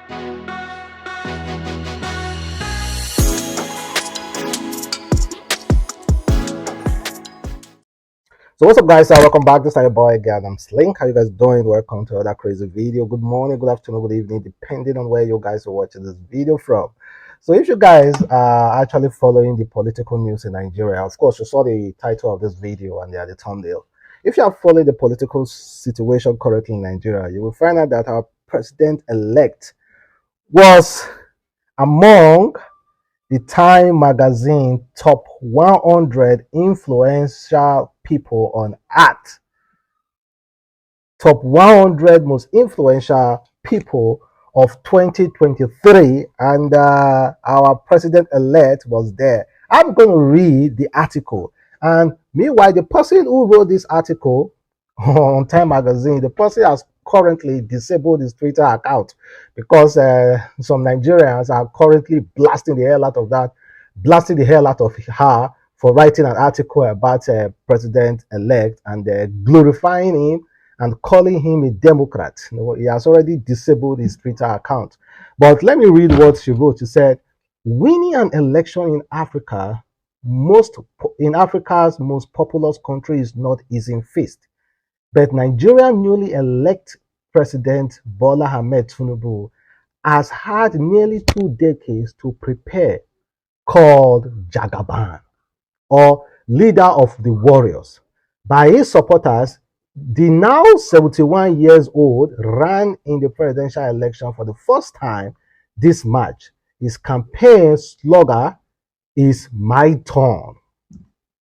So what's up, guys? Welcome back. This is your boy Adamslink. How you guys doing? Welcome to another crazy video. Good morning, good afternoon, good evening, depending on where you guys are watching this video from. So if you guys are actually following the political news in Nigeria, of course you saw the title of this video and the thumbnail. If you are following the political situation currently in Nigeria, you will find out that our president-elect was among the Time Magazine top 100 influential people on earth. Top 100 most influential people of 2023, and our president-elect was there. I'm going to read the article, and meanwhile, the person who wrote this article on Time Magazine, the person has currently disabled his Twitter account because some Nigerians are currently blasting the hell out of her for writing an article about president-elect and glorifying him and calling him a Democrat. He has already disabled his Twitter account. But let me read what she wrote. She said, winning an election in Africa's most populous country is not easy feast. But Nigeria's newly elected President Bola Ahmed Tinubu has had nearly 2 decades to prepare, called Jagaban, or leader of the warriors. By his supporters, the now 71 years old ran in the presidential election for the first time this March. His campaign slogan is "My Turn."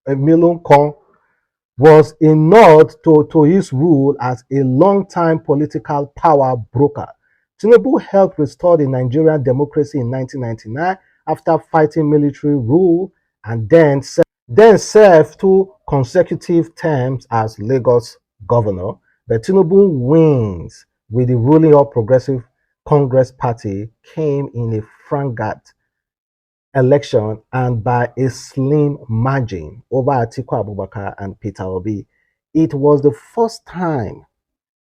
Emilon Kong was a nod to his rule as a long-time political power broker. Tinubu helped restore the Nigerian democracy in 1999 after fighting military rule, and then served 2 consecutive terms as Lagos governor. But Tinubu wins with the ruling All Progressive Congress Party came in a frantic election and by a slim margin over Atiku Abubakar and Peter Obi. It was the first time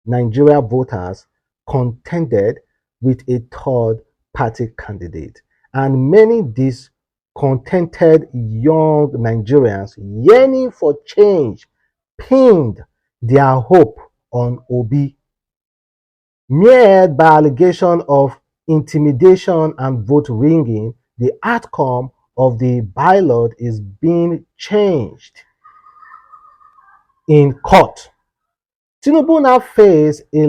Nigeria voters contended with a third party candidate, and many discontented young Nigerians yearning for change pinned their hope on Obi. Mired by allegations of intimidation and vote ringing, the outcome of the ballot is being changed in court. Tinubu now faces a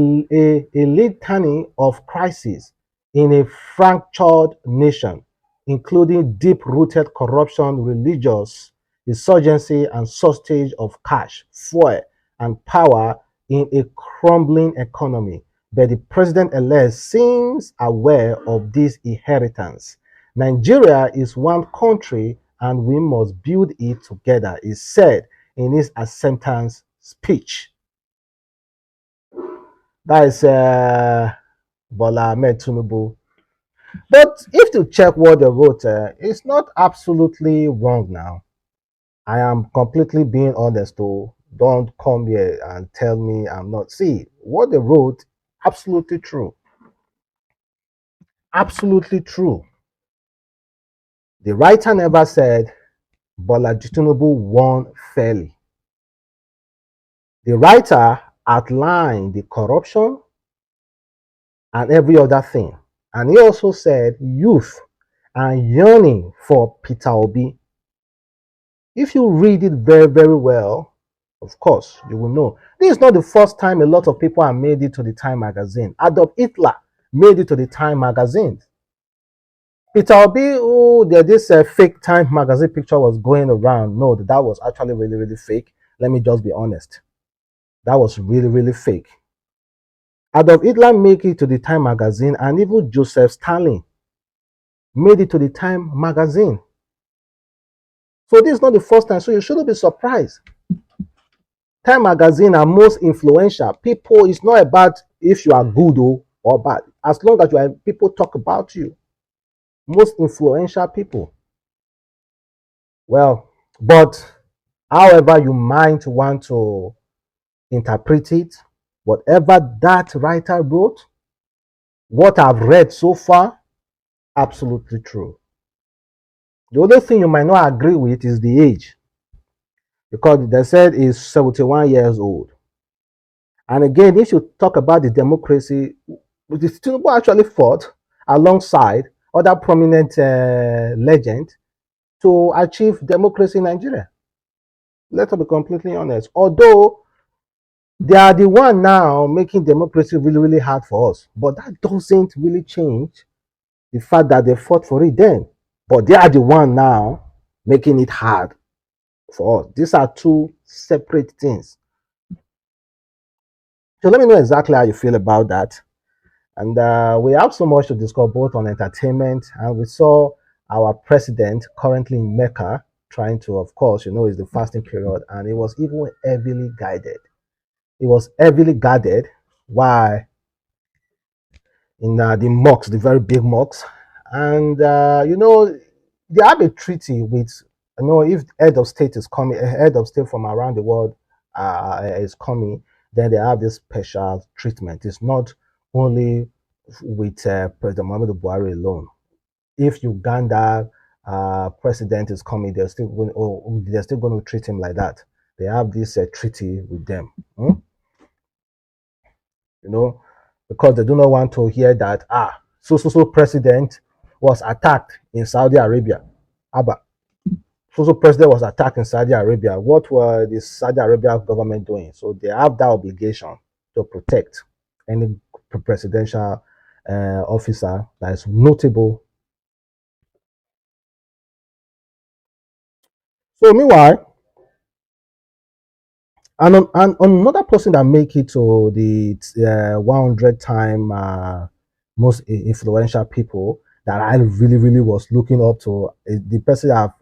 litany of crises in a fractured nation, including deep-rooted corruption, religious insurgency, and shortage of cash, fuel, and power in a crumbling economy. But the president-elect seems aware of this inheritance. Nigeria is one country and we must build it together, he said in his acceptance speech. That is Bola Ahmed Tinubu. But if you check what they wrote, it's not absolutely wrong now. I am completely being honest. Don't come here and tell me I'm not. See, what they wrote, absolutely true. Absolutely true. The writer never said Bola Tinubu won fairly. The writer outlined the corruption and every other thing. And he also said youth are yearning for Peter Obi. If you read it very, very well, of course, you will know. This is not the first time a lot of people have made it to the Time Magazine. Adolf Hitler made it to the Time Magazine. Peter Obi, this fake Time Magazine picture was going around. No, that was actually really, really fake. Let me just be honest. That was really, really fake. Adolf Hitler made it to the Time Magazine, and even Joseph Stalin made it to the Time Magazine. So this is not the first time, so you shouldn't be surprised. Time Magazine are most influential. People, it's not about if you are good or bad. As long as people talk about you. Most influential people. Well, but however you might want to interpret it, whatever that writer wrote what I've read so far, absolutely true. The only thing you might not agree with is the age, because they said he's 71 years old. And again, if you talk about the democracy, the Tinubu actually fought alongside other prominent legends to achieve democracy in Nigeria. Let's be completely honest. Although they are the one now making democracy really, really hard for us, but that doesn't really change the fact that they fought for it then. But they are the one now making it hard for us. These are two separate things. So let me know exactly how you feel about that. And we have so much to discuss both on entertainment, and we saw our president currently in Mecca trying to, of course, it's the fasting period, and it was even heavily guided. It was heavily guarded. Why? In the mosques, the very big mosques. And, they have a treaty with, if head of state is coming, a head of state from around the world is coming, then they have this special treatment. It's not only with President Muhammadu Buhari alone. If Uganda president is coming, they're still going to treat him like that. They have this treaty with them. You know, because they do not want to hear that so president was attacked in Saudi Arabia. Abba, so president was attacked in Saudi Arabia. What were the Saudi Arabia government doing? So they have that obligation to protect any presidential officer that is notable. So meanwhile, and another person that make it to the 100 time most influential people that I really, really was looking up to, the person that have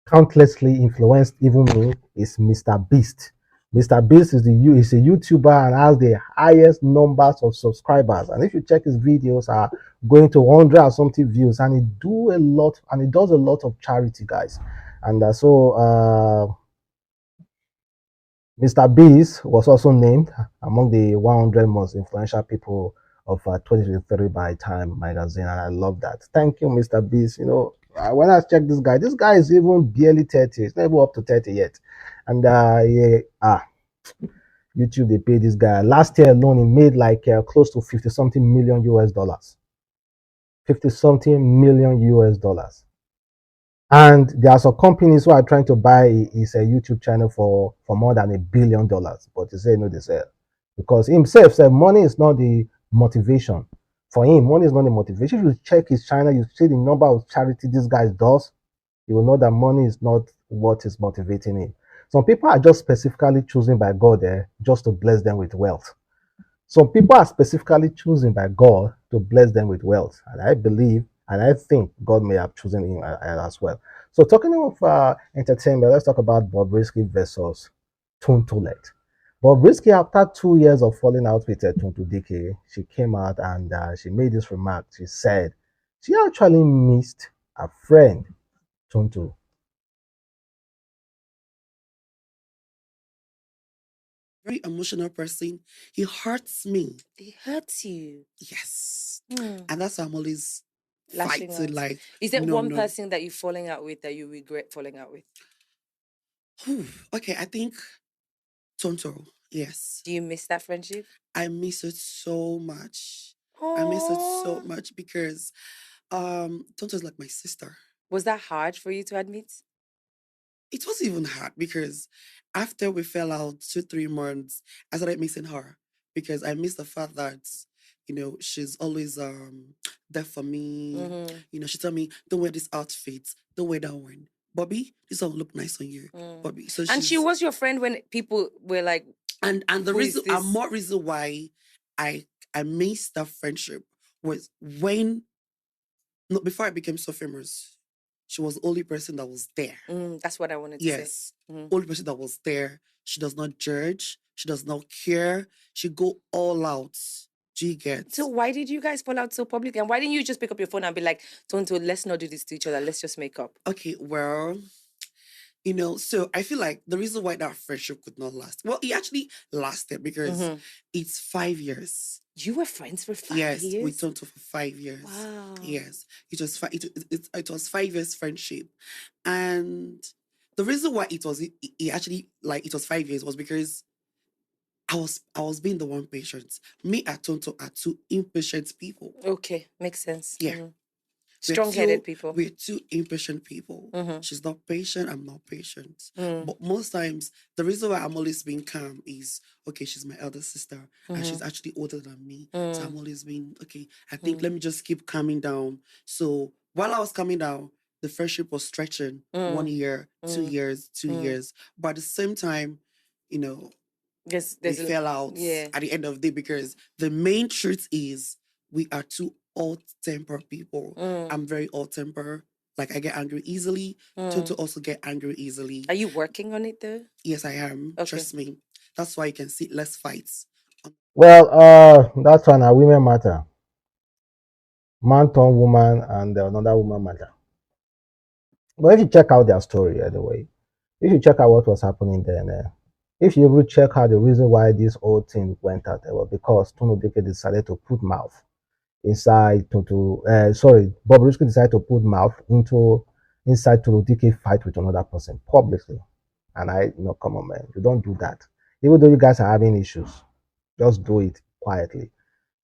countlessly influenced even me, is MrBeast. MrBeast is a YouTuber and has the highest numbers of subscribers. And if you check his videos, are going to 100 or something views, and he does a lot of charity, guys. And Mr. Beast was also named among the 100 most influential people of 2023 by Time Magazine, and I love that. Thank you, Mr. Beast. When I check this guy is even barely 30. He's not even up to 30 yet. And YouTube, they pay this guy. Last year alone, he made like close to 50 something million US dollars. 50 something million US dollars. And there are some companies who are trying to buy his YouTube channel for more than $1 billion, but he said no, they sell, because himself said money is not the motivation. For him, money is not the motivation. If you check his channel, you see the number of charity this guy does, you will know that money is not what is motivating him. Some people are just specifically chosen by God just to bless them with wealth. Some people are specifically chosen by God to bless them with wealth. And I believe and I think God may have chosen him as well. So, talking of entertainment, let's talk about Bobrisky versus Tonto. Bobrisky, after 2 years of falling out with Tonto Dikeh, she came out and she made this remark. She said she actually missed a friend, Tonto. Very emotional person. He hurts me. It hurts you. Yes. Hmm. And that's why I'm always Lashing fighting. out. Like, Is there no, one no. person that you're falling out with that you regret falling out with? Okay, I think Tonto. Yes. Do you miss that friendship? I miss it so much. I miss it so Oh, much because Tonto is like my sister. was that hard for you to admit? It was even hard because after we fell out 2, 3 months, I started missing her because I miss the fact that she's always there for me. Mm-hmm. She tell me, don't wear this outfit, don't wear that one. Bobby, this one look nice on you. Bobby. So And she was your friend when people were like, and the who reason is this? more reason why I missed that friendship was when before I became so famous, she was the only person that was there. That's what I wanted to say. Yes. Only person that was there. She does not judge. She does not care. She go all out. Do you get? So why did you guys fall out so publicly? And why didn't you just pick up your phone and be like, Tonto, let's not do this to each other. Let's just make up? Okay, well, So I feel like the reason why that friendship could not last, well, it actually lasted because it's 5 years. You were friends for 5 Yes, years? we Tonto for 5 years. Wow. Yes, it was it was 5 years friendship, and the reason why it actually like it was 5 years was because I was being the one patient. Me and Tonto are two impatient people. Okay, makes sense. Yeah. Strong-headed people. We're two impatient people. She's not patient, I'm not patient. But most times, the reason why I'm always being calm is, okay, she's my elder sister, and she's actually older than me. So I'm always being, okay, I think let me just keep calming down. So while I was calming down, the friendship was stretching 1 year, 2 years, 2 years. But at the same time, we fell out at the end of the day because the main truth is we are two alt-tempered people. I'm very alt-tempered. Like I get angry easily. Tonto also get angry easily. Are you working on it though? Yes, I am. Okay. Trust me. That's why you can see less fights. Well, that's why now women matter. Man turn woman and another woman matter. But if you check out their story anyway, if you check out what was happening then, if you really check out the reason why this whole thing went out, was because Dikeh decided to put mouth inside Bobrisky decided to put mouth inside Dikeh fight with another person publicly. And come on, man, you don't do that. Even though you guys are having issues, just do it quietly.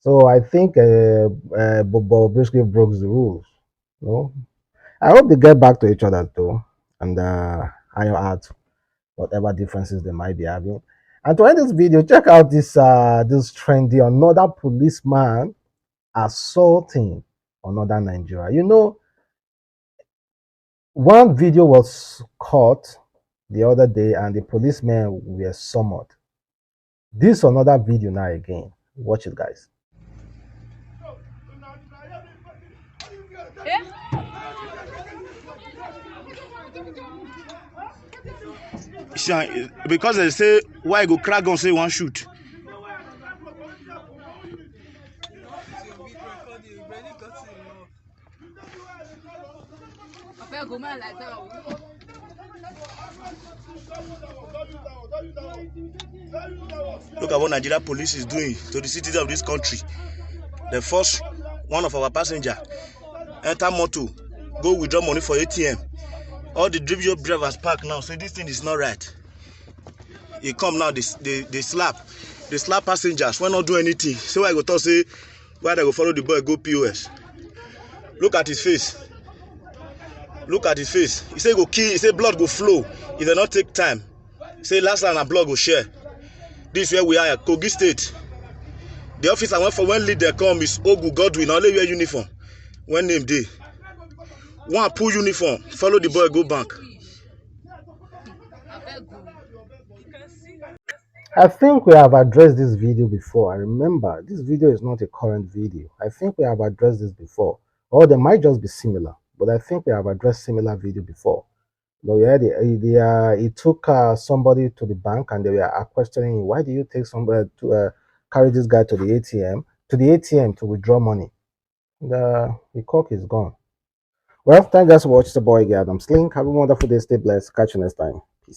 So I think Bobrisky broke the rules. I hope they get back to each other though, and iron out whatever differences they might be having. And to end this video, check out this trendy another policeman assaulting another Nigeria. One video was caught the other day, and the policemen were summoned. This another video now again. Watch it, guys. Because they say why go crack gun say one shoot. Look at what Nigeria police is doing to the citizens of this country. The first one of our passenger enter motor, go withdraw money for ATM. All the drivers park now, say this thing is not right. He come now, they slap passengers when not do anything. So I go talk say why they go follow the boy go POS. Look at his face. Look at his face. He say go kill, he say blood go flow. If they not take time. Say last time a blood go share. This is where we are at Kogi State. The officer when lead there come is Ogu Godwin, only wear uniform. When name day. One pull uniform, follow the boy go bank. I think we have addressed this video before. I remember this video is not a current video. I think we have addressed this before, or they might just be similar. But I think we have addressed similar video before. He took somebody to the bank, and they were questioning him, why do you take somebody to carry this guy to the ATM to withdraw money? The cock is gone. Well, thank you guys for watching. The boy Adamslink. Have a wonderful day. Stay blessed. Catch you next time.